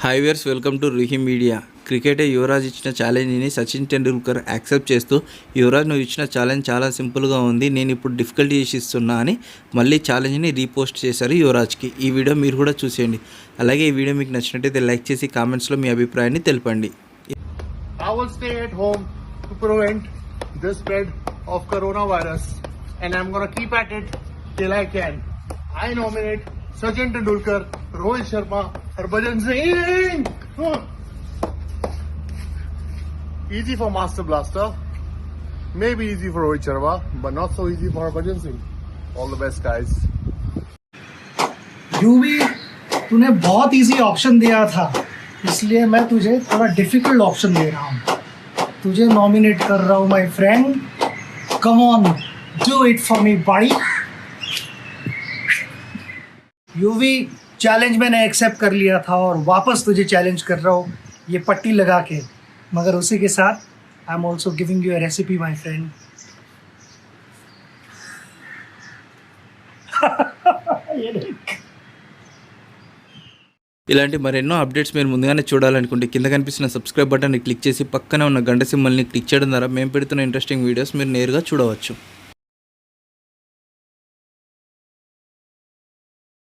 Hi viewers, welcome to Ruhi media. క్రికెటే యువరాజ్ ఇచ్చిన ఛాలెంజ్ని సచిన్ టెండూల్కర్ యాక్సెప్ట్ చేస్తూ, యువరాజ్ నువ్వు ఇచ్చిన ఛాలెంజ్ చాలా సింపుల్గా ఉంది, నేను ఇప్పుడు డిఫికల్టీ చేసి ఇస్తున్నా అని మళ్ళీ ఛాలెంజ్ని రీపోస్ట్ చేశారు యువరాజ్కి. ఈ వీడియో మీరు కూడా చూసేయండి. అలాగే ఈ వీడియో మీకు నచ్చినట్టయితే లైక్ చేసి కామెంట్స్లో మీ అభిప్రాయాన్ని తెలపండి. I will stay at home to prevent the spread of coronavirus, and I'm gonna keep at it till I can. I nominate Sachin Tendulkar, Rohit Sharma, Harbhajan Singh. Easy for Master Blaster, maybe easy for Rohit Sharma, but not so easy for Harbhajan Singh. All the best, guys. UV तूने बहुत easy option दिया था, इसलिए मैं तुझे थोड़ा difficult option दे रहा हूँ. तुझे नॉमिनेट कर रहा हूँ my friend. Come on, do it for me body. UV challenge मैंने एक्सेप्ट कर लिया था और वापस तुझे चैलेंज कर रहा हूँ ये पट्टी लगा के, मगर उसी के साथ I am also giving you a recipe my friend. ఇలాంటి మరెన్నో అప్డేట్స్ మీరు ముందుగానే చూడాలనుకుంటే కింద కనిపిస్తున్న సబ్స్క్రైబ్ బటన్ని క్లిక్ చేసి పక్కనే ఉన్న గంట సింబల్ని క్లిక్ చేయడం ద్వారా మేము పెడుతున్న ఇంట్రెస్టింగ్ వీడియోస్ మీరు నేరుగా చూడవచ్చు.